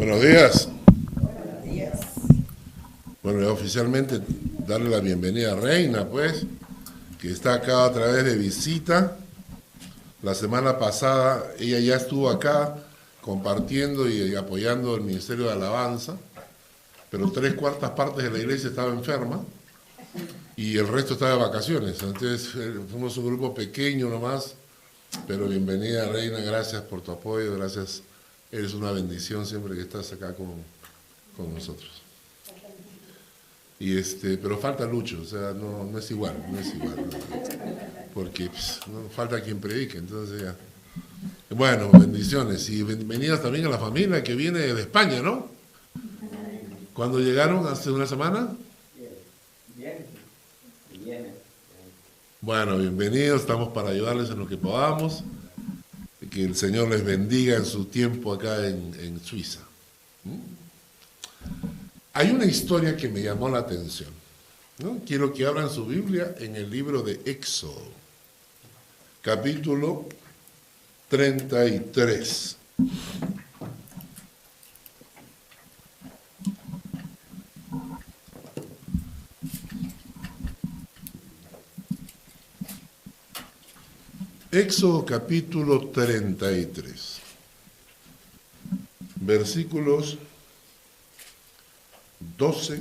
Buenos días. Buenos días. Bueno, ya oficialmente darle la bienvenida a Reina, pues, que está acá a través de visita. La semana pasada ella ya estuvo acá compartiendo y apoyando el Ministerio de Alabanza, pero 3/4 de la iglesia estaba enferma y el resto estaba de vacaciones. Entonces fuimos un grupo pequeño nomás, pero bienvenida Reina, gracias por tu apoyo, gracias. Eres una bendición siempre que estás acá con nosotros. Pero falta Lucho, o sea, no es igual, no, porque no falta quien predique, entonces ya. Bueno, bendiciones y bienvenidas también a la familia que viene de España, ¿no? ¿Cuándo llegaron? ¿Hace una semana? Bien. Bueno, bienvenidos, estamos para ayudarles en lo que podamos, y que el Señor les bendiga en su tiempo acá en Suiza. Hay una historia que me llamó la atención, ¿no? Quiero que abran su Biblia en el libro de Éxodo, capítulo 33. Éxodo capítulo 33, versículos 12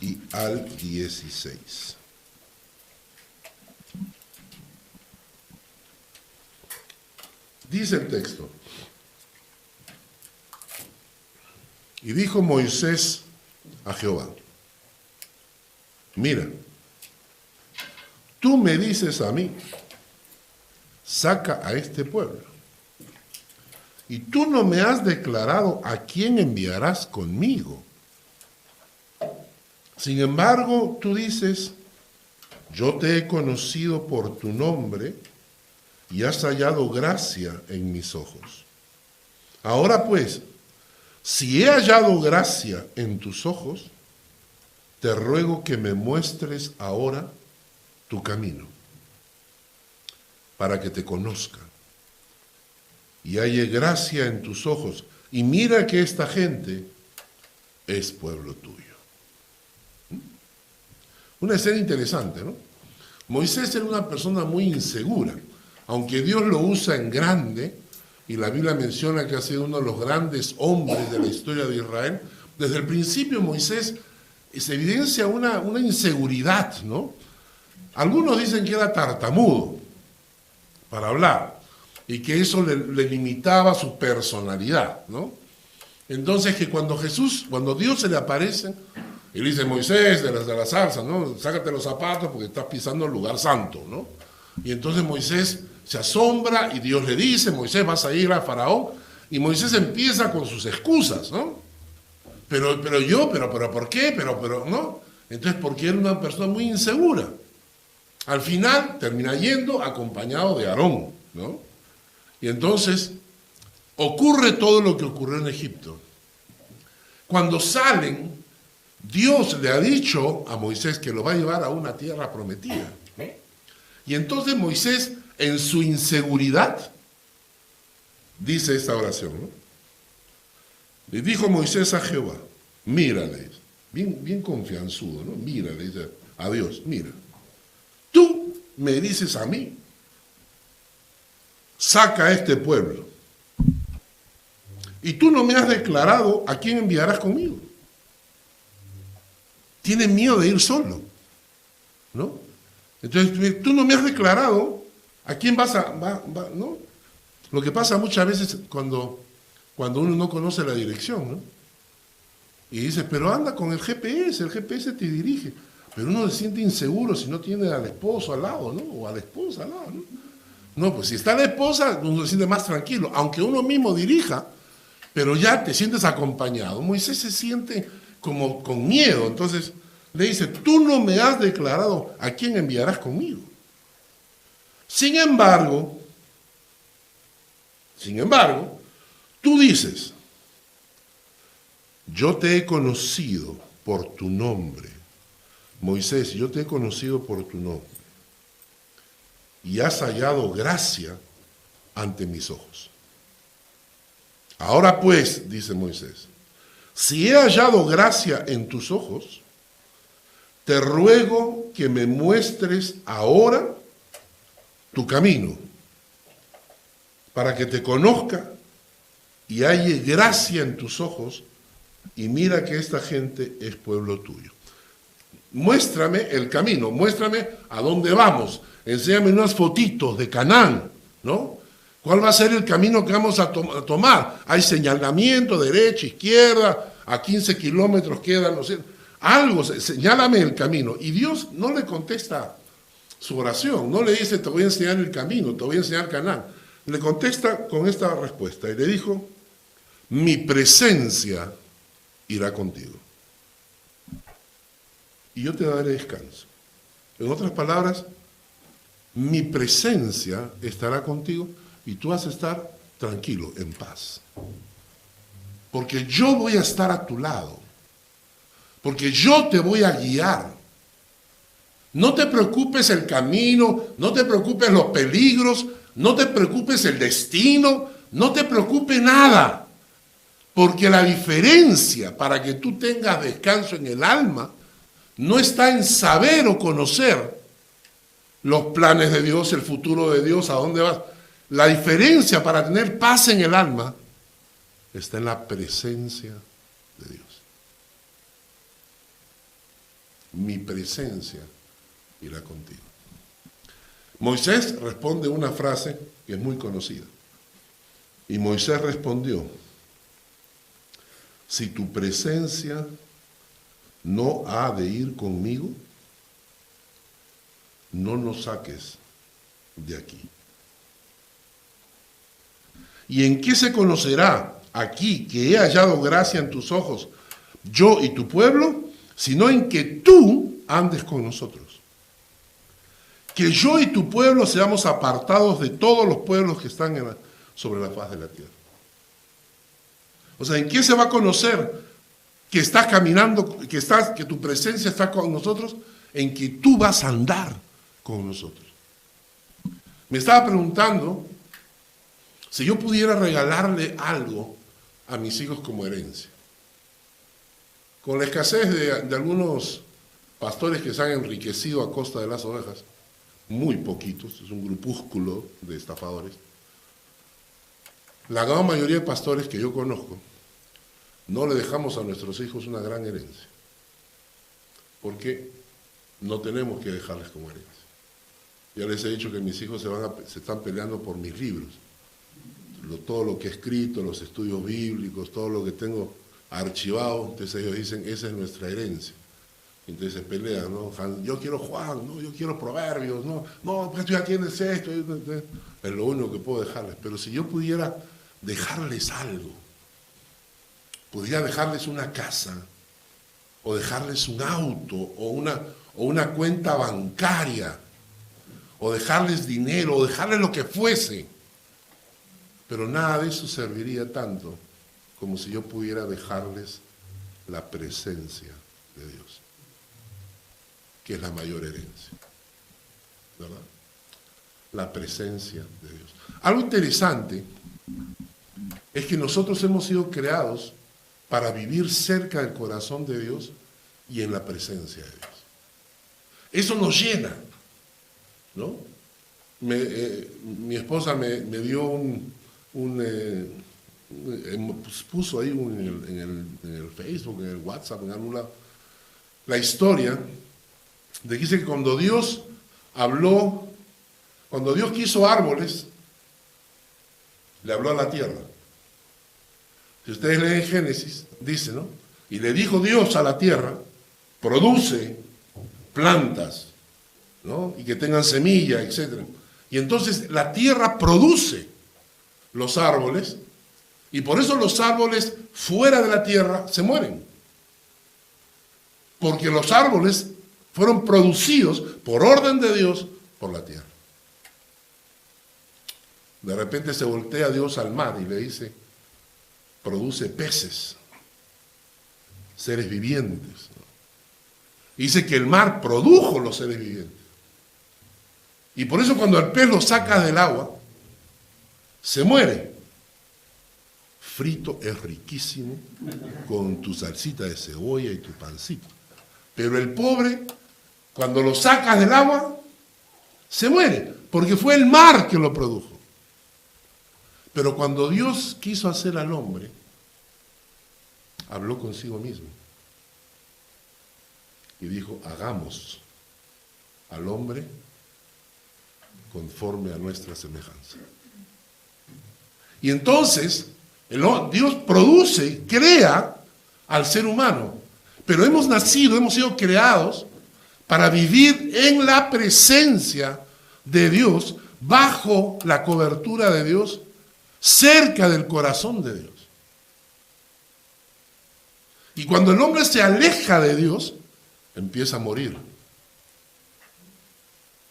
y al 16. Dice el texto: y dijo Moisés a Jehová: mira, tú me dices a mí, saca a este pueblo, y tú no me has declarado a quién enviarás conmigo. Sin embargo, tú dices, yo te he conocido por tu nombre y has hallado gracia en mis ojos. Ahora pues, si he hallado gracia en tus ojos, te ruego que me muestres ahora tu camino, para que te conozca y halle gracia en tus ojos, y mira que esta gente es pueblo tuyo. Una escena interesante, ¿no? Moisés era una persona muy insegura, aunque Dios lo usa en grande, y la Biblia menciona que ha sido uno de los grandes hombres de la historia de Israel. Desde el principio Moisés se evidencia una inseguridad, ¿no? Algunos dicen que era tartamudo para hablar y que eso le limitaba su personalidad, ¿no? Entonces que cuando Dios se le aparece y le dice, Moisés, de la zarza, ¿no? Sácate los zapatos porque estás pisando el lugar santo, ¿no? Y entonces Moisés se asombra y Dios le dice, Moisés, vas a ir a Faraón, y Moisés empieza con sus excusas, ¿no? Pero ¿por qué? Pero, ¿no? Entonces, porque era una persona muy insegura. Al final termina yendo acompañado de Aarón, ¿no? Y entonces ocurre todo lo que ocurrió en Egipto. Cuando salen, Dios le ha dicho a Moisés que lo va a llevar a una tierra prometida, ¿no? Y entonces Moisés, en su inseguridad, dice esta oración, ¿no? Le dijo Moisés a Jehová, mírale, bien confianzudo, ¿no? Mírale, dice a Dios, mira. Tú me dices a mí, saca a este pueblo, y tú no me has declarado a quién enviarás conmigo. Tienes miedo de ir solo, ¿no? Entonces tú no me has declarado a quién vas ¿no? Lo que pasa muchas veces cuando uno no conoce la dirección, ¿no? Y dice, pero anda con el GPS te dirige. Pero uno se siente inseguro si no tiene al esposo al lado, ¿no? O a la esposa al lado, ¿no? No, pues si está la esposa, uno se siente más tranquilo, aunque uno mismo dirija, pero ya te sientes acompañado. Moisés se siente como con miedo, entonces le dice, tú no me has declarado a quién enviarás conmigo. Sin embargo, tú dices, yo te he conocido por tu nombre. Moisés, yo te he conocido por tu nombre y has hallado gracia ante mis ojos. Ahora pues, dice Moisés, si he hallado gracia en tus ojos, te ruego que me muestres ahora tu camino, para que te conozca y halle gracia en tus ojos, y mira que esta gente es pueblo tuyo. Muéstrame el camino, muéstrame a dónde vamos, enséñame unas fotitos de Canaán, ¿no? ¿Cuál va a ser el camino que vamos a tomar? Hay señalamiento, derecha, izquierda, a 15 kilómetros quedan, no sé, algo, señálame el camino. Y Dios no le contesta su oración, no le dice te voy a enseñar el camino, te voy a enseñar Canaán. Le contesta con esta respuesta y le dijo, mi presencia irá contigo y yo te daré descanso. En otras palabras, mi presencia estará contigo y tú vas a estar tranquilo, en paz. Porque yo voy a estar a tu lado. Porque yo te voy a guiar. No te preocupes el camino, no te preocupes los peligros, no te preocupes el destino, no te preocupes nada. Porque la diferencia para que tú tengas descanso en el alma no está en saber o conocer los planes de Dios, el futuro de Dios, a dónde vas. La diferencia para tener paz en el alma está en la presencia de Dios. Mi presencia irá contigo. Moisés responde una frase que es muy conocida. Y Moisés respondió, si tu presencia no ha de ir conmigo, no nos saques de aquí. ¿Y en qué se conocerá aquí que he hallado gracia en tus ojos, yo y tu pueblo, sino en que tú andes con nosotros? Que yo y tu pueblo seamos apartados de todos los pueblos que están sobre la faz de la tierra. O sea, ¿en qué se va a conocer que estás caminando, que tu presencia está con nosotros? En que tú vas a andar con nosotros. Me estaba preguntando si yo pudiera regalarle algo a mis hijos como herencia. Con la escasez de algunos pastores que se han enriquecido a costa de las ovejas, muy poquitos, es un grupúsculo de estafadores, la gran mayoría de pastores que yo conozco, no le dejamos a nuestros hijos una gran herencia, porque no tenemos que dejarles como herencia. Ya les he dicho que mis hijos se están peleando por mis libros, todo lo que he escrito, los estudios bíblicos, todo lo que tengo archivado. Entonces ellos dicen, esa es nuestra herencia. Entonces se pelean, ¿no? Yo quiero Juan, no, yo quiero Proverbios, no, pues tú ya tienes esto. Es lo único que puedo dejarles. Pero si yo pudiera dejarles algo, podría dejarles una casa, o dejarles un auto, o una cuenta bancaria, o dejarles dinero, o dejarles lo que fuese. Pero nada de eso serviría tanto como si yo pudiera dejarles la presencia de Dios, que es la mayor herencia, ¿verdad? La presencia de Dios. Algo interesante es que nosotros hemos sido creados para vivir cerca del corazón de Dios y en la presencia de Dios. Eso nos llena, ¿no? Mi esposa me dio puso ahí en el Facebook, en el WhatsApp, en algún lado, la historia de que dice que cuando Dios quiso árboles, le habló a la tierra. Si ustedes leen Génesis, dice, ¿no? Y le dijo Dios a la tierra, produce plantas, ¿no? Y que tengan semilla, etc. Y entonces la tierra produce los árboles, y por eso los árboles fuera de la tierra se mueren. Porque los árboles fueron producidos por orden de Dios por la tierra. De repente se voltea Dios al mar y le dice, produce peces, seres vivientes. Dice que el mar produjo los seres vivientes. Y por eso cuando el pez lo saca del agua, se muere. frito es riquísimo, con tu salsita de cebolla y tu pancito. Pero el pobre, cuando lo sacas del agua, se muere, porque fue el mar que lo produjo. Pero cuando Dios quiso hacer al hombre, habló consigo mismo y dijo, hagamos al hombre conforme a nuestra semejanza. Y entonces Dios produce, crea al ser humano, pero hemos nacido, hemos sido creados para vivir en la presencia de Dios, bajo la cobertura de Dios, cerca del corazón de Dios. Y cuando el hombre se aleja de Dios, empieza a morir.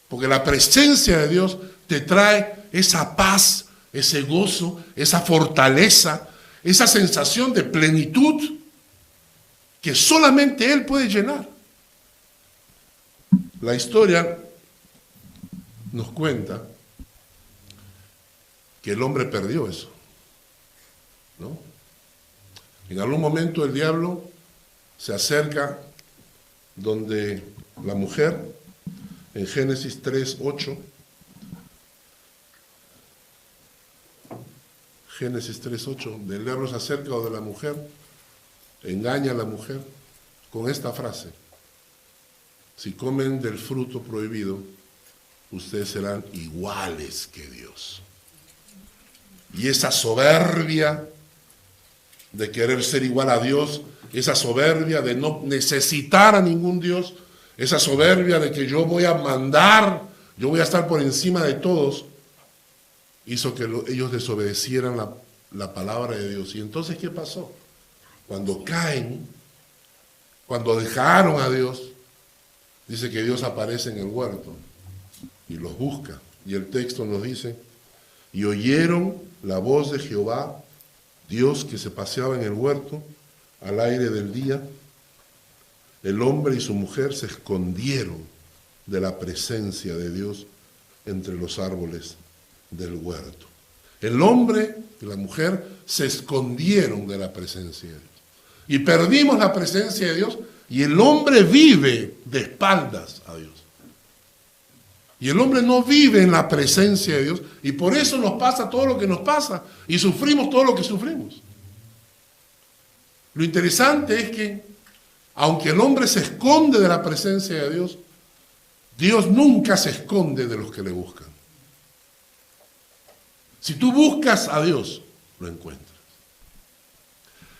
Porque la presencia de Dios te trae esa paz, ese gozo, esa fortaleza, esa sensación de plenitud que solamente Él puede llenar. La historia nos cuenta que el hombre perdió eso, ¿no? En algún momento el diablo se acerca donde la mujer, en Génesis 3:8, Génesis 3:8, del diablo se acerca o de la mujer, engaña a la mujer con esta frase: si comen del fruto prohibido, ustedes serán iguales que Dios. Y esa soberbia de querer ser igual a Dios, esa soberbia de no necesitar a ningún Dios, esa soberbia de que yo voy a mandar, yo voy a estar por encima de todos, hizo que ellos desobedecieran la palabra de Dios. Y entonces, ¿qué pasó? Cuando caen, cuando dejaron a Dios, dice que Dios aparece en el huerto y los busca. Y el texto nos dice, y oyeron la voz de Jehová, Dios que se paseaba en el huerto al aire del día. El hombre y su mujer se escondieron de la presencia de Dios entre los árboles del huerto. El hombre y la mujer se escondieron de la presencia de Dios. Y perdimos la presencia de Dios y el hombre vive de espaldas a Dios. Y el hombre no vive en la presencia de Dios y por eso nos pasa todo lo que nos pasa y sufrimos todo lo que sufrimos. Lo interesante es que, aunque el hombre se esconde de la presencia de Dios, Dios nunca se esconde de los que le buscan. Si tú buscas a Dios, lo encuentras.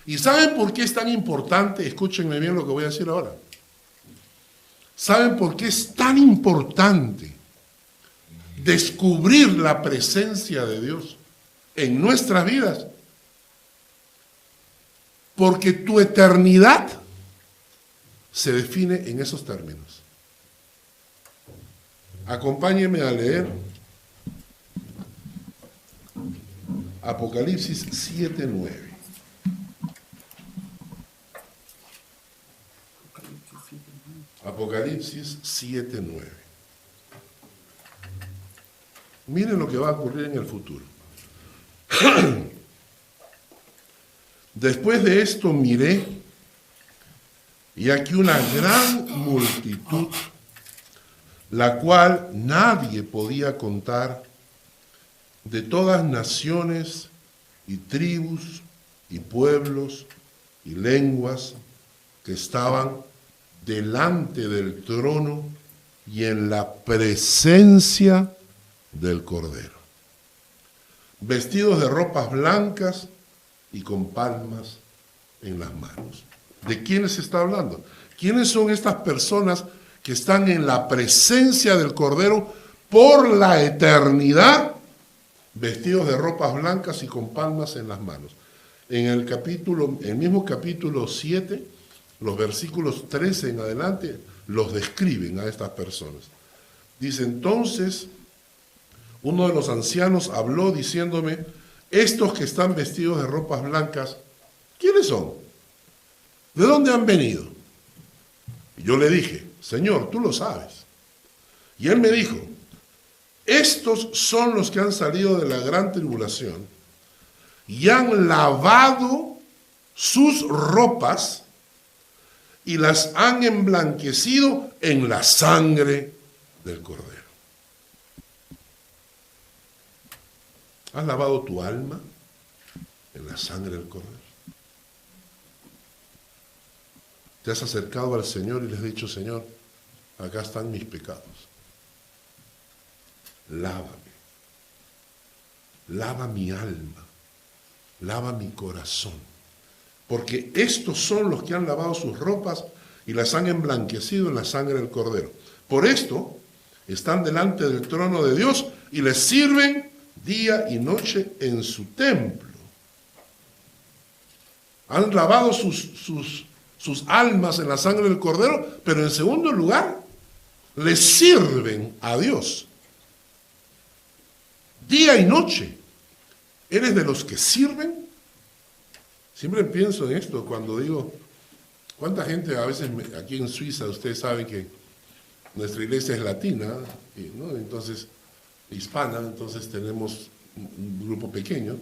¿Y saben por qué es tan importante? Escúchenme bien lo que voy a decir ahora. ¿Saben por qué es tan importante descubrir la presencia de Dios en nuestras vidas? Porque tu eternidad se define en esos términos. Acompáñenme a leer Apocalipsis 7:9. Apocalipsis 7:9. Miren lo que va a ocurrir en el futuro. Después de esto miré, y aquí una gran multitud, la cual nadie podía contar, de todas naciones y tribus y pueblos y lenguas, que estaban delante del trono y en la presencia del Cordero, vestidos de ropas blancas y con palmas en las manos. ¿De quiénes se está hablando? ¿Quiénes son estas personas que están en la presencia del Cordero por la eternidad, vestidos de ropas blancas y con palmas en las manos? En el mismo capítulo 7, los versículos 13 en adelante los describen a estas personas. Dice: entonces uno de los ancianos habló diciéndome: estos que están vestidos de ropas blancas, ¿quiénes son? ¿De dónde han venido? Y yo le dije: Señor, tú lo sabes. Y él me dijo: estos son los que han salido de la gran tribulación y han lavado sus ropas y las han emblanquecido en la sangre del Cordero. ¿Has lavado tu alma en la sangre del Cordero? ¿Te has acercado al Señor y le has dicho, Señor, acá están mis pecados? Lávame. Lava mi alma. Lava mi corazón. Porque estos son los que han lavado sus ropas y las han emblanquecido en la sangre del Cordero. Por esto están delante del trono de Dios y les sirven día y noche en su templo. Han lavado sus almas en la sangre del Cordero, pero en segundo lugar, les sirven a Dios. Día y noche. ¿Eres de los que sirven? Siempre pienso en esto cuando digo, ¿cuánta gente a veces aquí en Suiza, ustedes saben que nuestra iglesia es latina, ¿no? Entonces, hispana, entonces tenemos un grupo pequeño,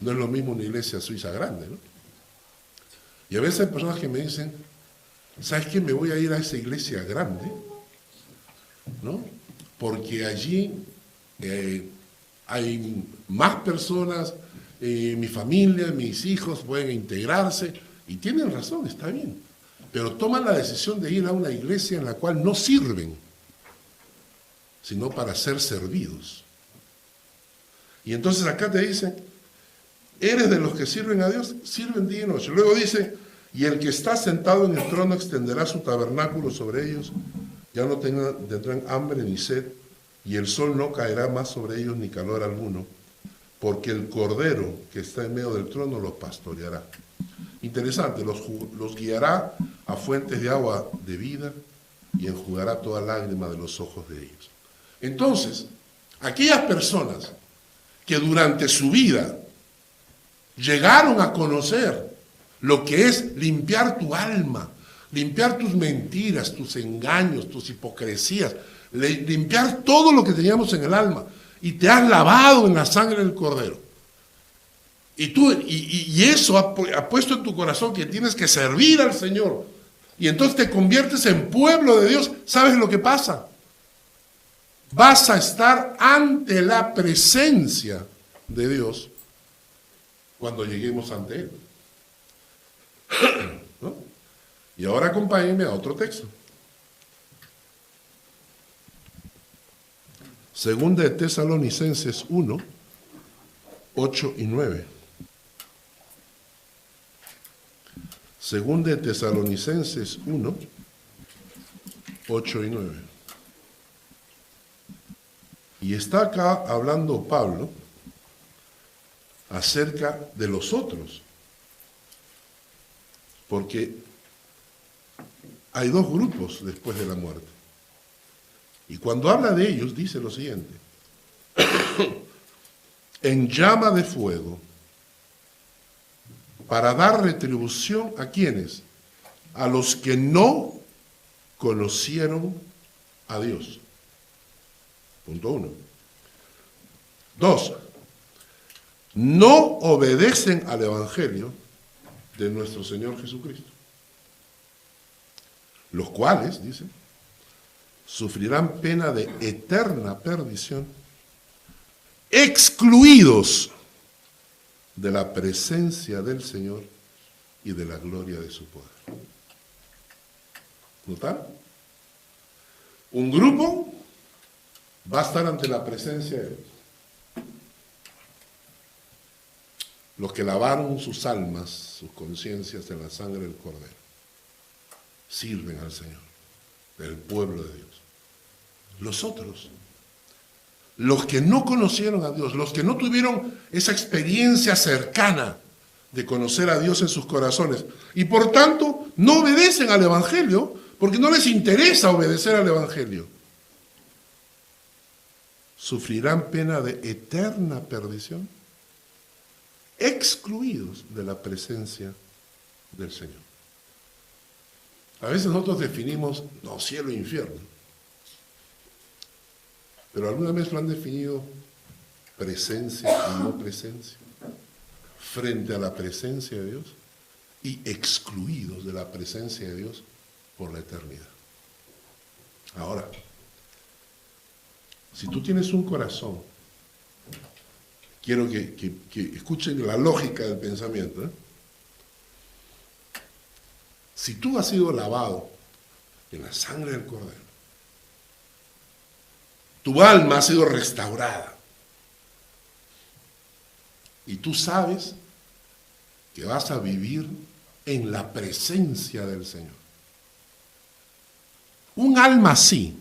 no es lo mismo una iglesia suiza grande, ¿no? Y a veces hay personas que me dicen, ¿sabes qué? Me voy a ir a esa iglesia grande, ¿no? Porque allí hay más personas, mi familia, mis hijos pueden integrarse, y tienen razón, está bien. Pero toman la decisión de ir a una iglesia en la cual no sirven, sino para ser servidos. Y entonces acá te dicen, ¿eres de los que sirven a Dios? Sirven día y noche. Luego dice, y el que está sentado en el trono extenderá su tabernáculo sobre ellos, ya no tendrán hambre ni sed, y el sol no caerá más sobre ellos ni calor alguno, porque el Cordero que está en medio del trono los pastoreará. Interesante, los guiará a fuentes de agua de vida y enjugará toda lágrima de los ojos de ellos. Entonces, aquellas personas que durante su vida llegaron a conocer lo que es limpiar tu alma, limpiar tus mentiras, tus engaños, tus hipocresías, limpiar todo lo que teníamos en el alma, y te has lavado en la sangre del Cordero. Y eso ha puesto en tu corazón que tienes que servir al Señor. Y entonces te conviertes en pueblo de Dios. ¿Sabes lo que pasa? Vas a estar ante la presencia de Dios cuando lleguemos ante Él. ¿No? Y ahora acompáñenme a otro texto. Segunda de Tesalonicenses 1, 8 y 9. Segunda de Tesalonicenses 1, 8 y 9. Y está acá hablando Pablo acerca de los otros. Porque hay dos grupos después de la muerte. Y cuando habla de ellos, dice lo siguiente. En llama de fuego, para dar retribución a quienes, a los que no conocieron a Dios. Punto 1. 2. No obedecen al Evangelio de nuestro Señor Jesucristo. Los cuales, dice, sufrirán pena de eterna perdición, excluidos de la presencia del Señor y de la gloria de su poder. ¿Notaron? Un grupo va a estar ante la presencia de Dios. Los que lavaron sus almas, sus conciencias en la sangre del Cordero, sirven al Señor, del pueblo de Dios. Los otros, los que no conocieron a Dios, los que no tuvieron esa experiencia cercana de conocer a Dios en sus corazones, y por tanto no obedecen al Evangelio, porque no les interesa obedecer al Evangelio, sufrirán pena de eterna perdición, excluidos de la presencia del Señor. A veces nosotros definimos, no, cielo e infierno. Pero alguna vez lo han definido presencia y no presencia. frente a la presencia de Dios y excluidos de la presencia de Dios por la eternidad. Ahora, si tú tienes un corazón, quiero que escuchen la lógica del pensamiento, ¿eh? Si tú has sido lavado en la sangre del Cordero, tu alma ha sido restaurada, y tú sabes que vas a vivir en la presencia del Señor. Un alma así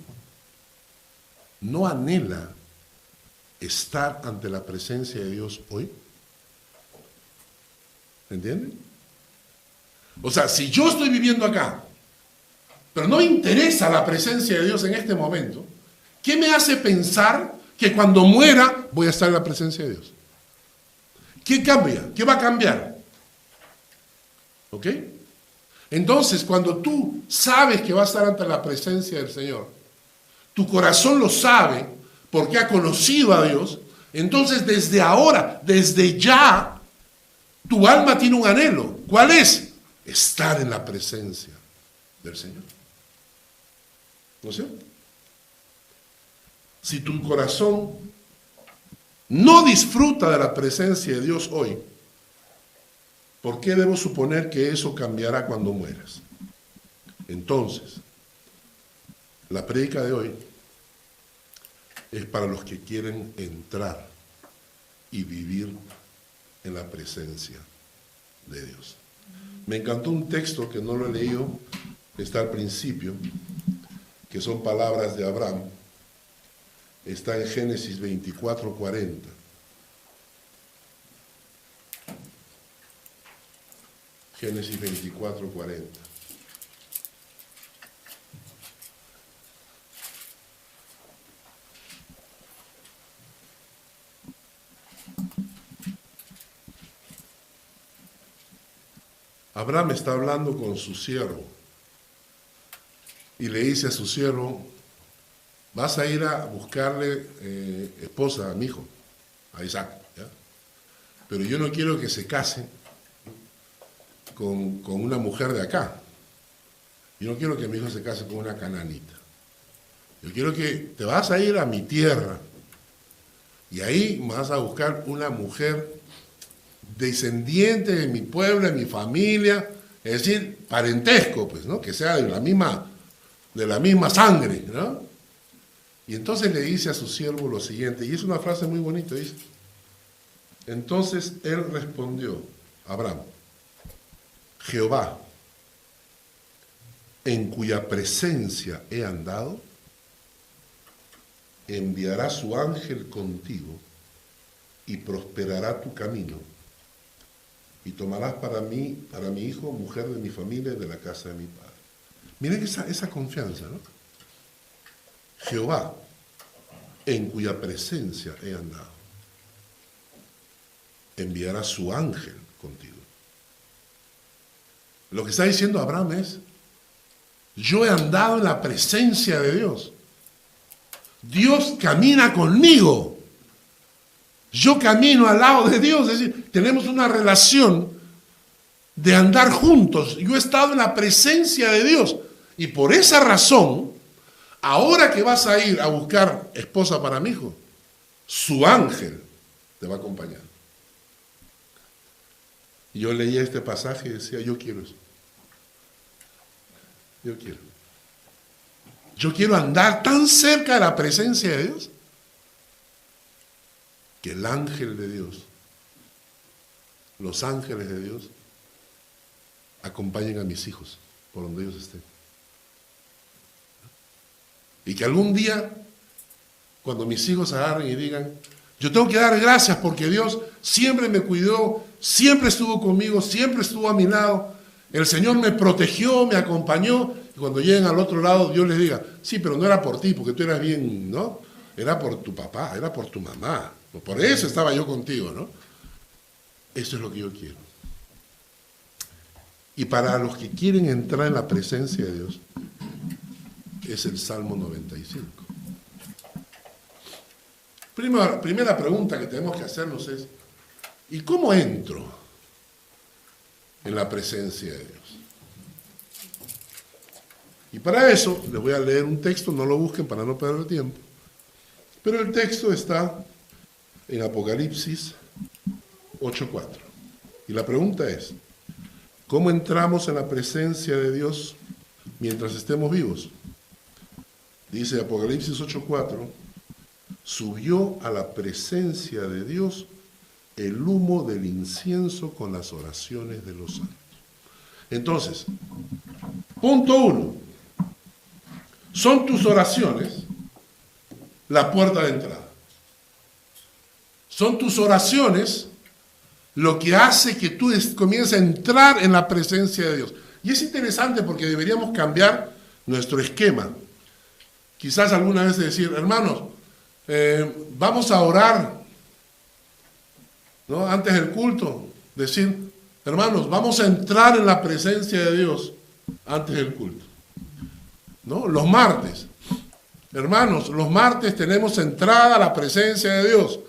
no anhela estar ante la presencia de Dios hoy. ¿Entienden? O sea, si yo estoy viviendo acá, pero no me interesa la presencia de Dios en este momento, ¿qué me hace pensar que cuando muera voy a estar en la presencia de Dios? ¿Qué cambia? ¿Qué va a cambiar? ¿Ok? Entonces, cuando tú sabes que vas a estar ante la presencia del Señor, tu corazón lo sabe porque ha conocido a Dios, entonces desde ahora, desde ya, tu alma tiene un anhelo. ¿Cuál es? Estar en la presencia del Señor. ¿No es cierto? Si tu corazón no disfruta de la presencia de Dios hoy, ¿por qué debo suponer que eso cambiará cuando mueras? Entonces, la prédica de hoy es para los que quieren entrar y vivir en la presencia de Dios. Me encantó un texto que no lo he leído, está al principio, que son palabras de Abraham. Está en Génesis 24:40. Génesis 24:40. Abraham está hablando con su siervo y le dice a su siervo: vas a ir a buscarle esposa a mi hijo, a Isaac, ¿ya? Pero yo no quiero que se case con una mujer de acá. Yo no quiero que mi hijo se case con una cananita. Yo quiero que te vas a ir a mi tierra y ahí vas a buscar una mujer descendiente de mi pueblo, de mi familia, es decir, parentesco, pues, ¿no? Que sea de la misma sangre, ¿no? Y entonces le dice a su siervo lo siguiente, y es una frase muy bonita, dice: entonces él respondió, Abraham: Jehová, en cuya presencia he andado, enviará su ángel contigo y prosperará tu camino, y tomarás para mi hijo mujer de mi familia y de la casa de mi padre. Miren esa confianza, ¿no? Jehová, en cuya presencia he andado, enviará su ángel contigo. Lo que está diciendo Abraham es: yo he andado en la presencia de Dios. Dios camina conmigo. Yo camino al lado de Dios. Es decir, tenemos una relación de andar juntos. Yo he estado en la presencia de Dios. Y por esa razón, ahora que vas a ir a buscar esposa para mi hijo, su ángel te va a acompañar. Y yo leía este pasaje y decía: yo quiero eso. Yo quiero. Yo quiero andar tan cerca de la presencia de Dios que el ángel de Dios, los ángeles de Dios, acompañen a mis hijos por donde ellos estén. Y que algún día, cuando mis hijos agarren y digan: yo tengo que dar gracias porque Dios siempre me cuidó, siempre estuvo conmigo, siempre estuvo a mi lado, el Señor me protegió, me acompañó, y cuando lleguen al otro lado Dios les diga: sí, pero no era por ti, porque tú eras bien, ¿no? Era por tu papá, era por tu mamá, por eso estaba yo contigo, ¿no? Eso es lo que yo quiero. Y para los que quieren entrar en la presencia de Dios, es el Salmo 95. Primera pregunta que tenemos que hacernos es: ¿Y cómo entro en la presencia de Dios? Y para eso les voy a leer un texto, no lo busquen para no perder tiempo, pero el texto está en Apocalipsis 8:4. Y la pregunta es, ¿cómo entramos en la presencia de Dios mientras estemos vivos? Dice Apocalipsis 8:4, subió a la presencia de Dios el humo del incienso con las oraciones de los santos. Entonces, punto 1, son tus oraciones la puerta de entrada. Son tus oraciones lo que hace que tú comiences a entrar en la presencia de Dios. Y es interesante porque deberíamos cambiar nuestro esquema. Quizás alguna vez decir, hermanos, vamos a orar, ¿no? Antes del culto, decir, hermanos, vamos a entrar en la presencia de Dios antes del culto, ¿no? Los martes, hermanos, los martes tenemos entrada a la presencia de Dios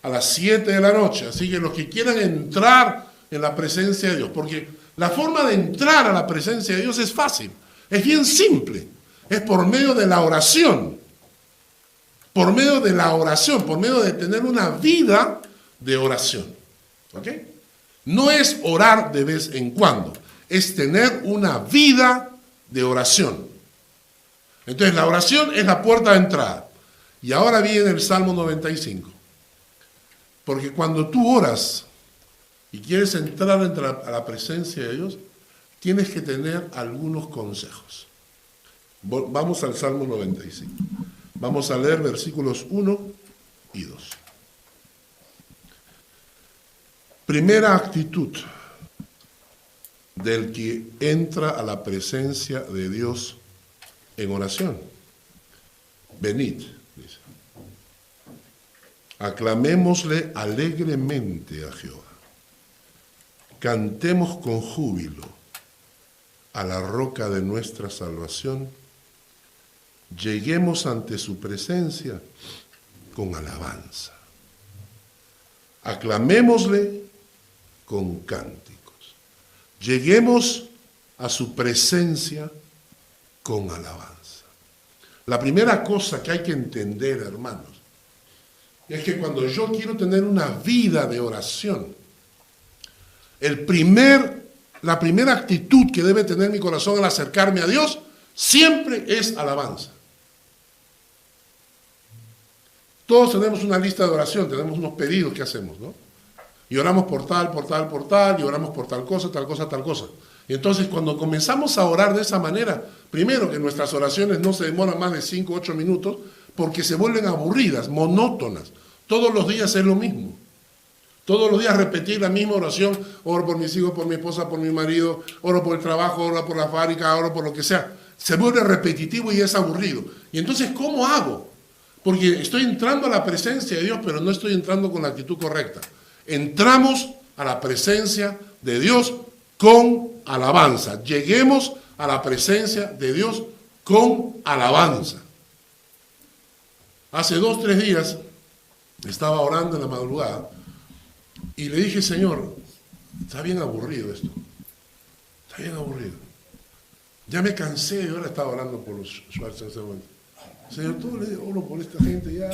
a las 7 de la noche, así que los que quieran entrar en la presencia de Dios, porque la forma de entrar a la presencia de Dios es fácil, es bien simple, es por medio de la oración, por medio de la oración, por medio de tener una vida de oración, ¿ok? No es orar de vez en cuando, es tener una vida de oración. Entonces la oración es la puerta de entrada. Y ahora viene el Salmo 95. Porque cuando tú oras y quieres entrar a la presencia de Dios, tienes que tener algunos consejos. Vamos al Salmo 95. Vamos a leer versículos 1 y 2. Primera actitud del que entra a la presencia de Dios en oración. Venid, dice. Aclamémosle alegremente a Jehová. Cantemos con júbilo a la roca de nuestra salvación. Lleguemos ante su presencia con alabanza. Aclamémosle con cánticos. Lleguemos a su presencia con alabanza. La primera cosa que hay que entender, hermanos, es que cuando yo quiero tener una vida de oración, la primera actitud que debe tener mi corazón al acercarme a Dios siempre es alabanza. Todos tenemos una lista de oración, tenemos unos pedidos que hacemos, ¿no? Y oramos por tal, y oramos por tal cosa, tal cosa, tal cosa. Y entonces cuando comenzamos a orar de esa manera, primero que nuestras oraciones no se demoran más de 5 o 8 minutos, porque se vuelven aburridas, monótonas. Todos los días es lo mismo. Todos los días repetir la misma oración, oro por mis hijos, por mi esposa, por mi marido, oro por el trabajo, oro por la fábrica, oro por lo que sea. Se vuelve repetitivo y es aburrido. Y entonces, ¿cómo hago? Porque estoy entrando a la presencia de Dios, pero no estoy entrando con la actitud correcta. Entramos a la presencia de Dios con alabanza. Lleguemos a la presencia de Dios con alabanza. Hace 2 o 3 días estaba orando en la madrugada y le dije, Señor, está bien aburrido esto. Está bien aburrido. Ya me cansé y ahora estaba orando por los Schwarz en ese momento. Señor, tú le oro por esta gente, ya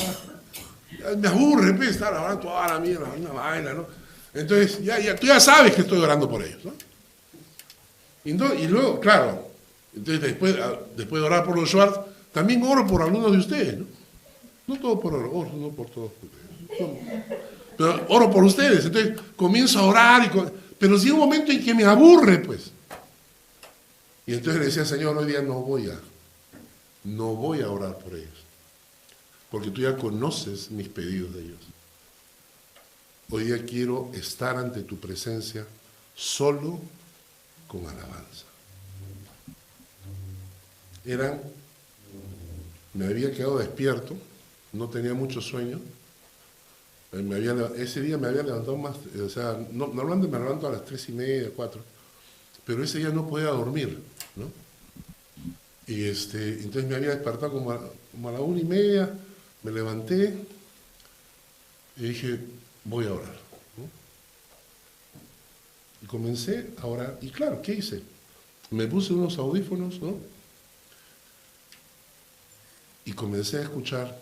me aburre, pues, estar orando toda la mierda, una vaina, ¿no? Entonces, tú ya sabes que estoy orando por ellos, ¿no? Y luego, claro, entonces después de orar por los Schwarz, también oro por algunos de ustedes, ¿no? No todo por oro, no por todos ustedes. Pero oro por ustedes, entonces comienzo a orar, pero llega un momento en que me aburre, pues. Y entonces le decía, Señor, hoy día no voy a orar por ellos, porque tú ya conoces mis pedidos de ellos. Hoy día quiero estar ante tu presencia solo con alabanza. Me había quedado despierto, no tenía mucho sueño. Ese día me había levantado más, o sea, normalmente me levanto a las 3:30, 4, pero ese día no podía dormir, ¿no? Y entonces me había despertado como a la 1:30, me levanté y dije, voy a orar, ¿no? Y comencé a orar. Y claro, ¿qué hice? Me puse unos audífonos, ¿no? Y comencé a escuchar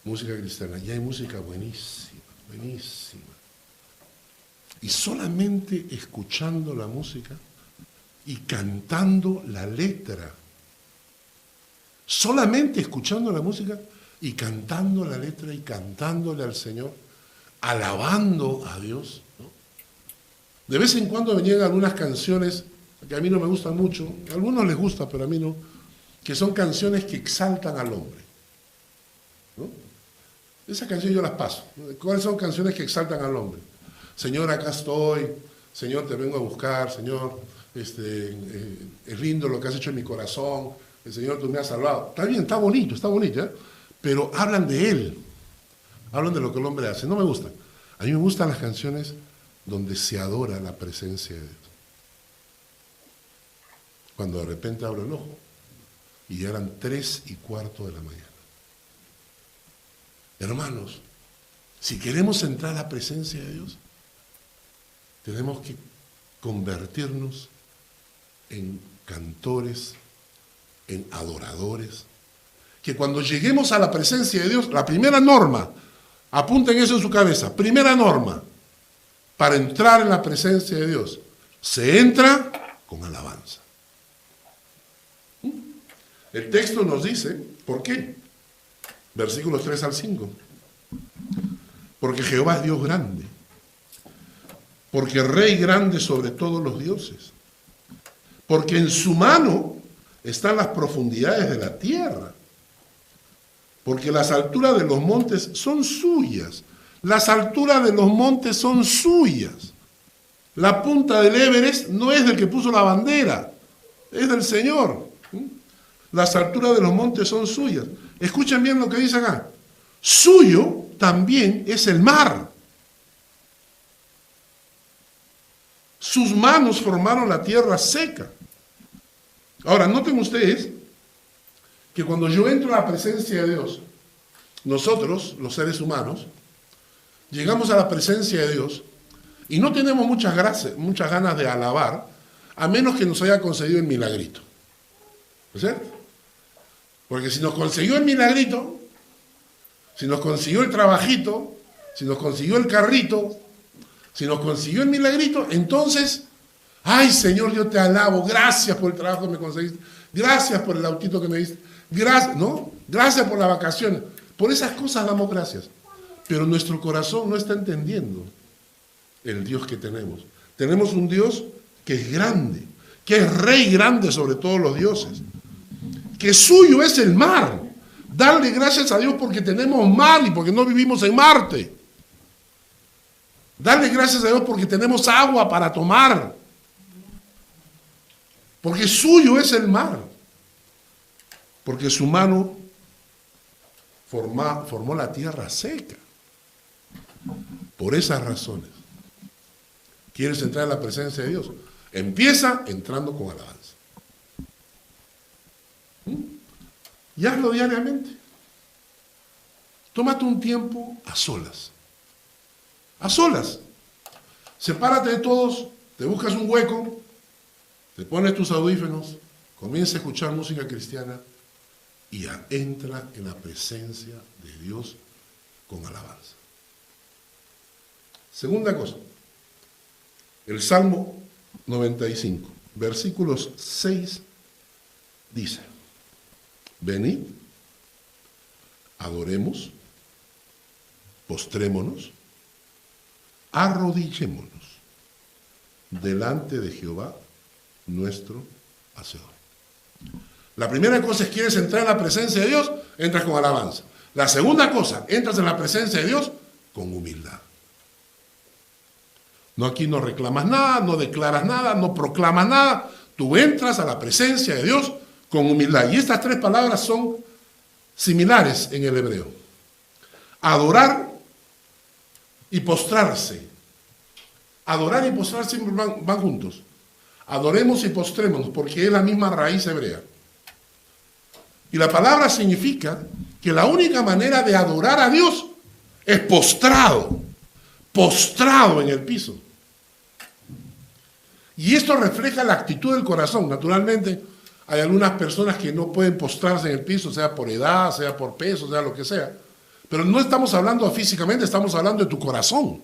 música cristiana. Y hay música buenísima, buenísima. Y solamente escuchando la música y cantando la letra. Solamente escuchando la música y cantando la letra y cantándole al Señor, alabando a Dios, ¿no? De vez en cuando venían algunas canciones que a mí no me gustan mucho, a algunos les gusta, pero a mí no, que son canciones que exaltan al hombre, ¿no? Esas canciones yo las paso. ¿Cuáles son canciones que exaltan al hombre? Señor, acá estoy, Señor, te vengo a buscar, Señor, es lindo lo que has hecho en mi corazón, el Señor, tú me has salvado. Está bien, está bonito, ¿eh? Pero hablan de Él, hablan de lo que el hombre hace. No me gustan. A mí me gustan las canciones donde se adora la presencia de Dios. Cuando de repente abro el ojo y ya eran 3:15 de la mañana. Hermanos, si queremos entrar a la presencia de Dios, tenemos que convertirnos en cantores, en adoradores, que cuando lleguemos a la presencia de Dios, la primera norma, apunten eso en su cabeza, primera norma, para entrar en la presencia de Dios, se entra con alabanza. El texto nos dice, ¿por qué? Versículos 3 al 5. Porque Jehová es Dios grande, porque Rey grande sobre todos los dioses, porque en su mano están las profundidades de la tierra, porque las alturas de los montes son suyas, las alturas de los montes son suyas. La punta del Everest no es del que puso la bandera, es del Señor. Las alturas de los montes son suyas. Escuchen bien lo que dice acá. Suyo también es el mar. Sus manos formaron la tierra seca. Ahora, noten ustedes que cuando yo entro a la presencia de Dios, nosotros, los seres humanos, llegamos a la presencia de Dios y no tenemos muchas ganas de alabar, a menos que nos haya concedido el milagrito. ¿No es cierto? Porque si nos consiguió el milagrito, si nos consiguió el trabajito, si nos consiguió el carrito, si nos consiguió el milagrito, entonces, ay Señor, yo te alabo, gracias por el trabajo que me conseguiste, gracias por el autito que me diste, gracias, ¿no? Gracias por las vacaciones, por esas cosas damos gracias. Pero nuestro corazón no está entendiendo el Dios que tenemos. Tenemos un Dios que es grande, que es Rey grande sobre todos los dioses, que suyo es el mar. Darle gracias a Dios porque tenemos mar y porque no vivimos en Marte. Darle gracias a Dios porque tenemos agua para tomar. Porque suyo es el mar. Porque su mano formó la tierra seca. Por esas razones, ¿quieres entrar en la presencia de Dios? Empieza entrando con alabanza. Y hazlo diariamente. Tómate un tiempo a solas. A solas. Sepárate de todos, te buscas un hueco, te pones tus audífonos, comienza a escuchar música cristiana y entra en la presencia de Dios con alabanza. Segunda cosa, el Salmo 95, versículos 6, dice: venid, adoremos, postrémonos, arrodillémonos delante de Jehová, nuestro Hacedor. La primera cosa es: ¿quieres entrar en la presencia de Dios? Entras con alabanza. La segunda cosa, entras en la presencia de Dios con humildad. No, aquí no reclamas nada, no declaras nada, no proclamas nada. Tú entras a la presencia de Dios con humildad. Y estas tres palabras son similares en el hebreo. Adorar y postrarse. Adorar y postrar siempre van juntos. Adoremos y postrémonos, porque es la misma raíz hebrea. Y la palabra significa que la única manera de adorar a Dios es postrado en el piso. Y esto refleja la actitud del corazón. Naturalmente, hay algunas personas que no pueden postrarse en el piso, sea por edad, sea por peso, sea lo que sea. Pero no estamos hablando físicamente, estamos hablando de tu corazón.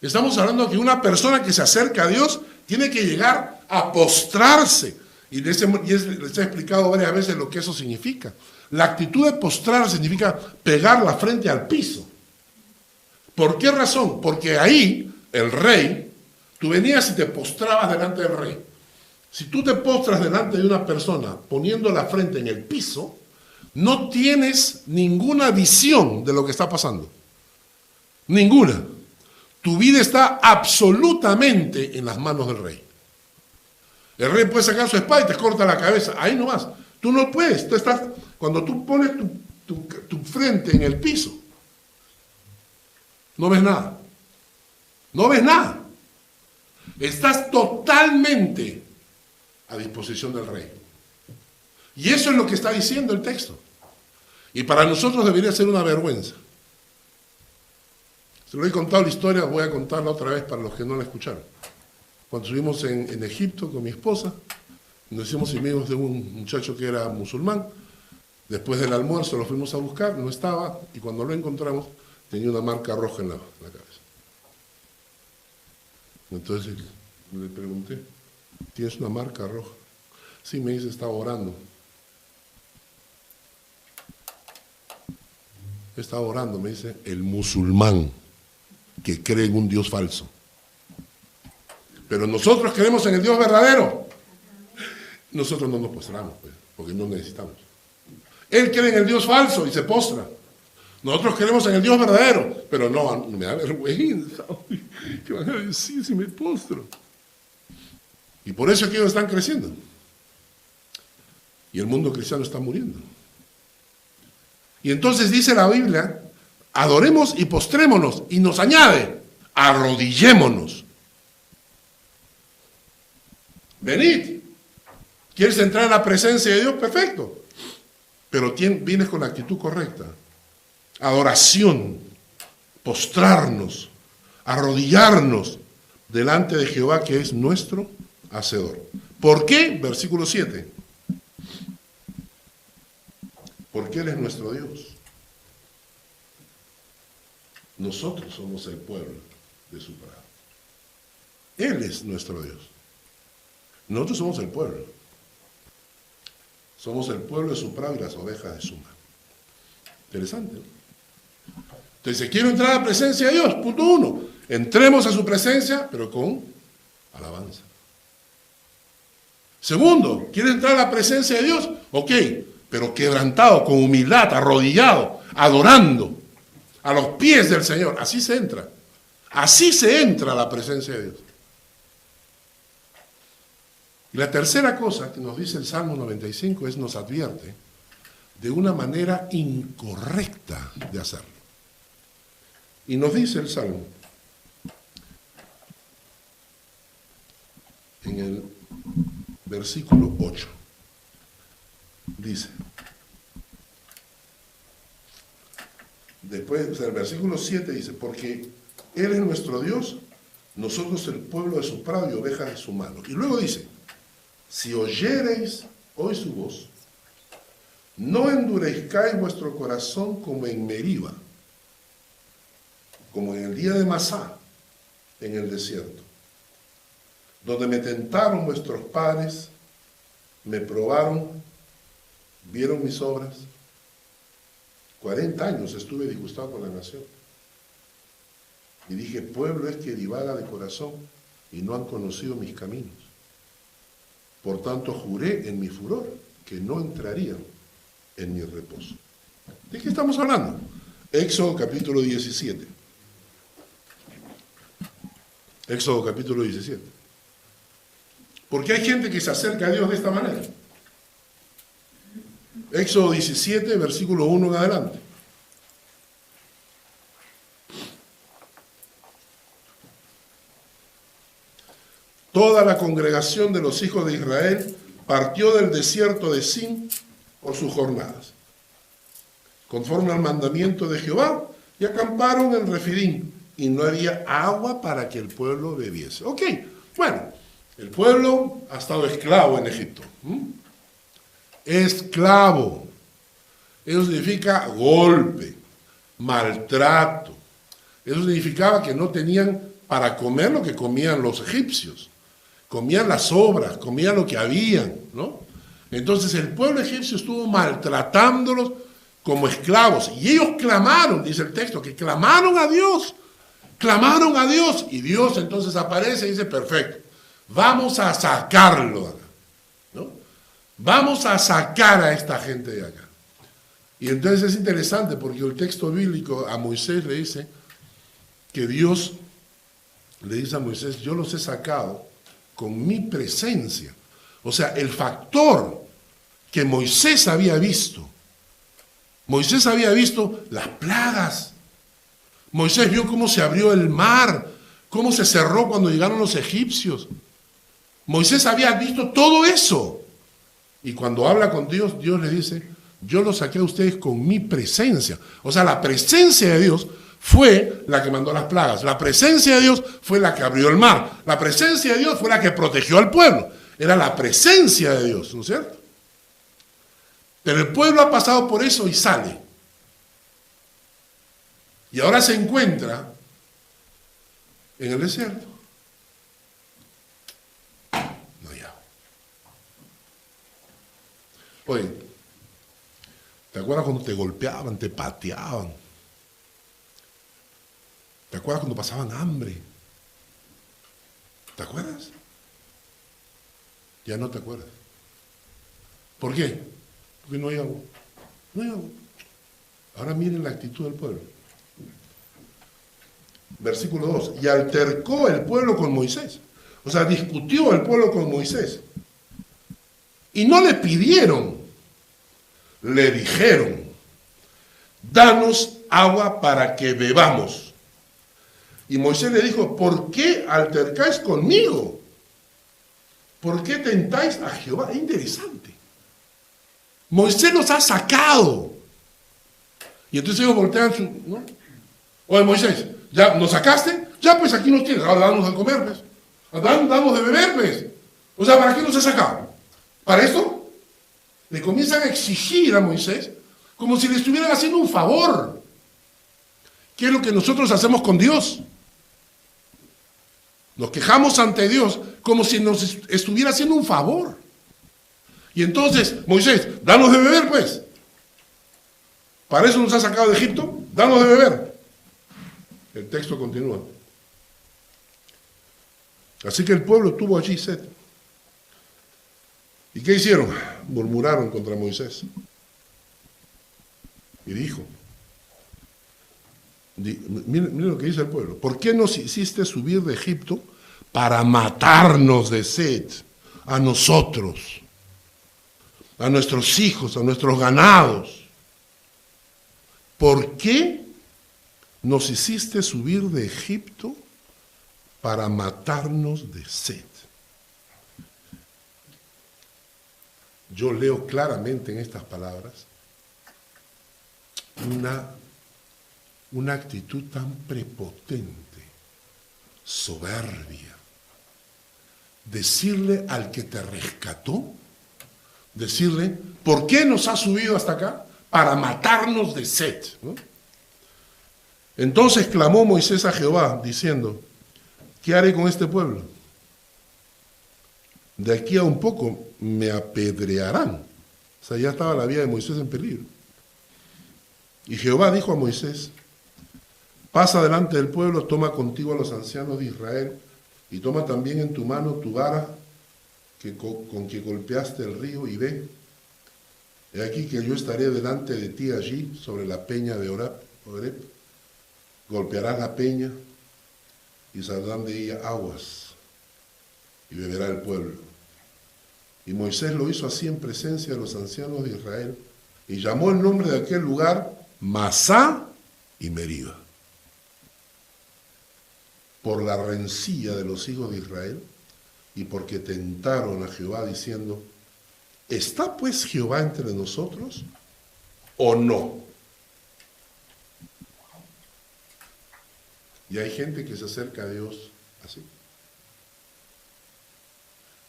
Estamos hablando de que una persona que se acerca a Dios tiene que llegar a postrarse. Y les he explicado varias veces lo que eso significa. La actitud de postrar significa pegar la frente al piso. ¿Por qué razón? Porque ahí el rey, tú venías y te postrabas delante del rey. Si tú te postras delante de una persona poniendo la frente en el piso, no tienes ninguna visión de lo que está pasando. Ninguna. Tu vida está absolutamente en las manos del rey. El rey puede sacar su espada y te corta la cabeza. Ahí nomás. Tú no puedes. Cuando tú pones tu frente en el piso, no ves nada. No ves nada. Estás totalmente a disposición del rey. Y eso es lo que está diciendo el texto. Y para nosotros debería ser una vergüenza. Se lo he contado la historia, voy a contarla otra vez para los que no la escucharon. Cuando estuvimos en Egipto con mi esposa, nos hicimos amigos de un muchacho que era musulmán. Después del almuerzo lo fuimos a buscar, no estaba, y cuando lo encontramos tenía una marca roja en la cabeza. Entonces le pregunté, ¿tienes una marca roja? Sí, me dice, estaba orando. Estaba orando, me dice, el musulmán que cree en un Dios falso. Pero nosotros creemos en el Dios verdadero. Nosotros no nos postramos, pues, porque no necesitamos. Él cree en el Dios falso y se postra. Nosotros creemos en el Dios verdadero, pero no, me da vergüenza. ¿Qué van a decir si me postro? Y por eso es que ellos están creciendo. Y el mundo cristiano está muriendo. Y entonces dice la Biblia, adoremos y postrémonos, y nos añade, arrodillémonos. Venid. ¿Quieres entrar en la presencia de Dios? Perfecto. Pero vienes con la actitud correcta. Adoración, postrarnos, arrodillarnos delante de Jehová, que es nuestro hacedor. ¿Por qué? Versículo 7. Porque Él es nuestro Dios. Nosotros somos el pueblo de su prado. Él es nuestro Dios. Nosotros somos el pueblo. Somos el pueblo de su prado y las ovejas de su mano. Interesante, ¿no? Entonces, quiero entrar a la presencia de Dios. Punto 1. Entremos a su presencia, pero con alabanza. Segundo, ¿quieres entrar a la presencia de Dios? Ok, pero quebrantado, con humildad, arrodillado, adorando a los pies del Señor. Así se entra. Así se entra a la presencia de Dios. Y la tercera cosa que nos dice el Salmo 95 nos advierte de una manera incorrecta de hacerlo. Y nos dice el Salmo, en el versículo 8, dice, después, o sea, el versículo 7 dice, porque Él es nuestro Dios, nosotros el pueblo de su prado y ovejas de su mano. Y luego dice, si oyereis hoy su voz, no endurezcáis vuestro corazón como en Meriba, como en el día de Masá, en el desierto, donde me tentaron vuestros padres, me probaron, vieron mis obras. 40 años estuve disgustado con la nación. Y dije, pueblo es que divaga de corazón y no han conocido mis caminos. Por tanto, juré en mi furor que no entrarían en mi reposo. ¿De qué estamos hablando? Éxodo capítulo 17. Éxodo capítulo 17. Porque hay gente que se acerca a Dios de esta manera. Éxodo 17, versículo 1 en adelante. Toda la congregación de los hijos de Israel partió del desierto de Sin por sus jornadas, conforme al mandamiento de Jehová, y acamparon en Refidim, y no había agua para que el pueblo bebiese. Ok, Bueno, el pueblo ha estado esclavo en Egipto. Esclavo. Eso significa golpe, maltrato. Eso significaba que no tenían para comer lo que comían los egipcios. Comían las sobras, comían lo que habían, ¿no? Entonces el pueblo egipcio estuvo maltratándolos como esclavos. Y ellos clamaron, dice el texto, que clamaron a Dios. Clamaron a Dios. Y Dios entonces aparece y dice, perfecto, vamos a sacarlo de acá, ¿no? Vamos a sacar a esta gente de acá. Y entonces es interesante porque el texto bíblico a Moisés le dice que Dios le dice a Moisés, yo los he sacado con mi presencia. O sea, el factor que Moisés había visto las plagas. Moisés vio cómo se abrió el mar, cómo se cerró cuando llegaron los egipcios. Moisés había visto todo eso. Y cuando habla con Dios, Dios le dice, yo los saqué a ustedes con mi presencia. O sea, la presencia de Dios fue la que mandó las plagas. La presencia de Dios fue la que abrió el mar. La presencia de Dios fue la que protegió al pueblo. Era la presencia de Dios, ¿no es cierto? Pero el pueblo ha pasado por eso y sale. Y ahora se encuentra en el desierto. No hay agua. Oye, ¿te acuerdas cuando te golpeaban, te pateaban? ¿Te acuerdas cuando pasaban hambre? ¿Te acuerdas? Ya no te acuerdas. ¿Por qué? Porque no hay agua. No hay agua. Ahora miren la actitud del pueblo. Versículo 2. Y altercó el pueblo con Moisés. O sea, discutió el pueblo con Moisés. Y no le pidieron, le dijeron, danos agua para que bebamos. Y Moisés le dijo, ¿por qué altercáis conmigo? ¿Por qué tentáis a Jehová? Es interesante. Moisés los ha sacado. Y entonces ellos voltean su, ¿no? Oye, Moisés, ¿ya nos sacaste? Ya pues aquí nos tienes, ahora danos a comer, pues. Danos de beber, pues. O sea, ¿para qué nos ha sacado? ¿Para esto? Le comienzan a exigir a Moisés como si le estuvieran haciendo un favor. ¿Qué es lo que nosotros hacemos con Dios? Nos quejamos ante Dios como si nos estuviera haciendo un favor. Y entonces, Moisés, danos de beber, pues. Para eso nos ha sacado de Egipto, danos de beber. El texto continúa. Así que el pueblo tuvo allí sed. ¿Y qué hicieron? Murmuraron contra Moisés. Y dijo, miren lo que dice el pueblo, ¿por qué nos hiciste subir de Egipto para matarnos de sed a nosotros, a nuestros hijos, a nuestros ganados? ¿Por qué nos hiciste subir de Egipto para matarnos de sed? Yo leo claramente en estas palabras una actitud tan prepotente, soberbia. Decirle al que te rescató, decirle, ¿por qué nos has subido hasta acá? Para matarnos de sed, ¿no? Entonces clamó Moisés a Jehová, diciendo, ¿qué haré con este pueblo? De aquí a un poco me apedrearán. O sea, ya estaba la vida de Moisés en peligro. Y Jehová dijo a Moisés, pasa delante del pueblo, toma contigo a los ancianos de Israel, y toma también en tu mano tu vara con que golpeaste el río, y ve. He aquí que yo estaré delante de ti allí, sobre la peña de Horeb. Golpearás la peña, y saldrán de ella aguas, y beberá el pueblo. Y Moisés lo hizo así en presencia de los ancianos de Israel, y llamó el nombre de aquel lugar Masá y Meriba, por la rencilla de los hijos de Israel, y porque tentaron a Jehová diciendo, ¿está pues Jehová entre nosotros o no? Y hay gente que se acerca a Dios así.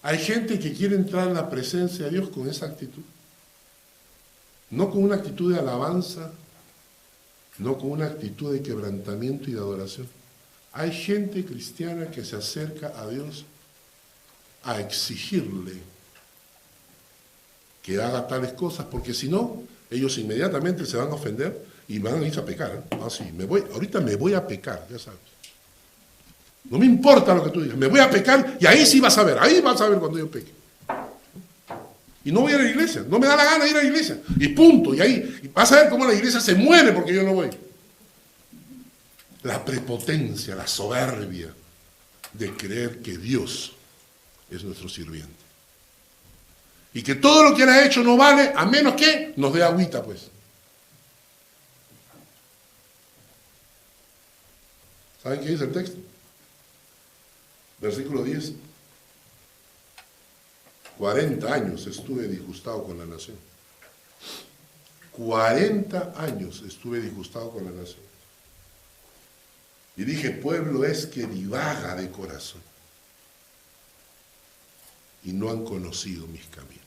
Hay gente que quiere entrar en la presencia de Dios con esa actitud. No con una actitud de alabanza, no con una actitud de quebrantamiento y de adoración. Hay gente cristiana que se acerca a Dios a exigirle que haga tales cosas, porque si no, ellos inmediatamente se van a ofender y van a irse a pecar. Ah, sí, ahorita me voy a pecar, ya sabes. No me importa lo que tú digas, me voy a pecar y ahí sí vas a ver, cuando yo peque. Y no voy a ir a la iglesia, no me da la gana de ir a la iglesia. Y punto, y vas a ver cómo la iglesia se muere porque yo no voy. La prepotencia, la soberbia de creer que Dios es nuestro sirviente. Y que todo lo que él ha hecho no vale, a menos que nos dé agüita, pues. ¿Saben qué dice el texto? Versículo 10. 40 años estuve disgustado con la nación. 40 años estuve disgustado con la nación. Y dije, pueblo es que divaga de corazón. Y no han conocido mis caminos.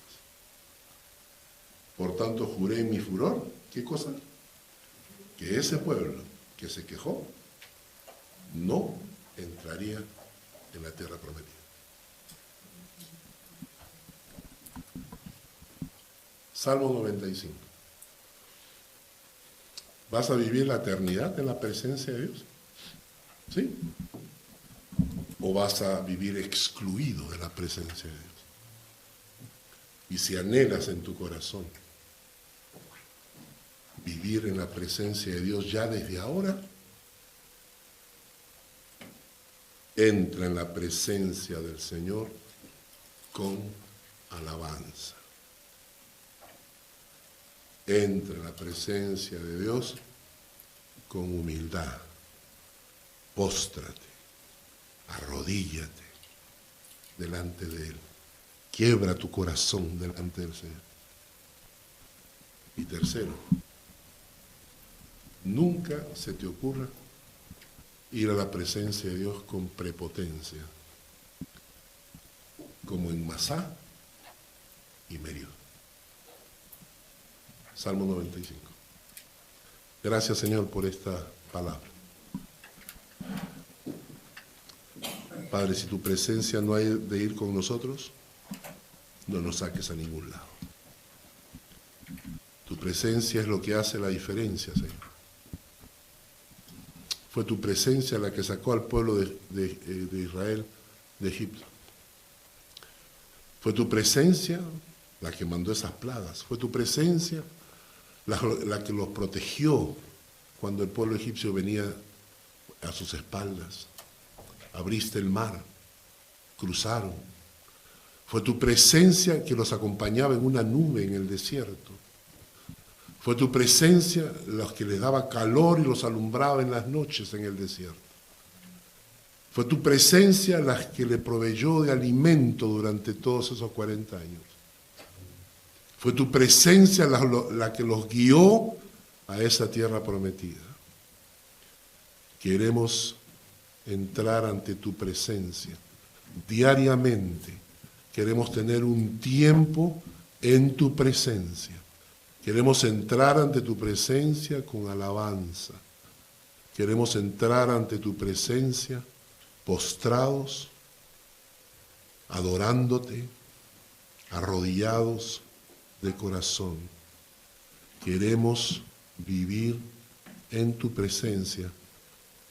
Por tanto, juré en mi furor, ¿qué cosa? Que ese pueblo que se quejó no entraría en la tierra prometida. Salmo 95. ¿Vas a vivir la eternidad en la presencia de Dios? ¿Sí? ¿O vas a vivir excluido de la presencia de Dios? Y si anhelas en tu corazón vivir en la presencia de Dios ya desde ahora, entra en la presencia del Señor con alabanza. Entra en la presencia de Dios con humildad. Póstrate, arrodíllate delante de Él. Quiebra tu corazón delante del Señor. Y tercero, nunca se te ocurra ir a la presencia de Dios con prepotencia, como en Masá y Merió. Salmo 95. Gracias, Señor, por esta palabra. Padre, si tu presencia no hay de ir con nosotros, no nos saques a ningún lado. Tu presencia es lo que hace la diferencia, Señor. Fue tu presencia la que sacó al pueblo de Israel de Egipto. Fue tu presencia la que mandó esas plagas. Fue tu presencia la que los protegió cuando el pueblo egipcio venía a sus espaldas. Abriste el mar, cruzaron. Fue tu presencia que los acompañaba en una nube en el desierto. Fue tu presencia la que les daba calor y los alumbraba en las noches en el desierto. Fue tu presencia la que le proveyó de alimento durante todos esos 40 años. Fue tu presencia la que los guió a esa tierra prometida. Queremos entrar ante tu presencia diariamente. Queremos tener un tiempo en tu presencia. Queremos entrar ante tu presencia con alabanza. Queremos entrar ante tu presencia postrados, adorándote, arrodillados de corazón. Queremos vivir en tu presencia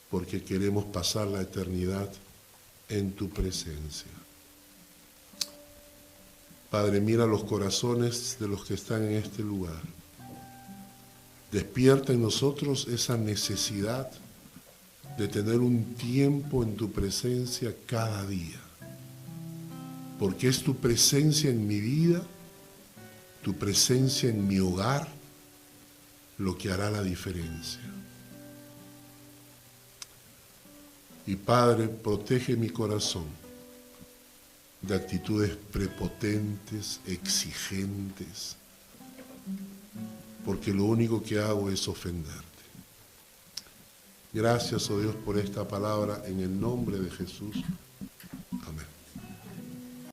porque queremos pasar la eternidad en tu presencia. Padre, mira los corazones de los que están en este lugar. Despierta en nosotros esa necesidad de tener un tiempo en tu presencia cada día. Porque es tu presencia en mi vida, tu presencia en mi hogar, lo que hará la diferencia. Y Padre, protege mi corazón de actitudes prepotentes, exigentes, porque lo único que hago es ofenderte. Gracias, oh Dios, por esta palabra en el nombre de Jesús.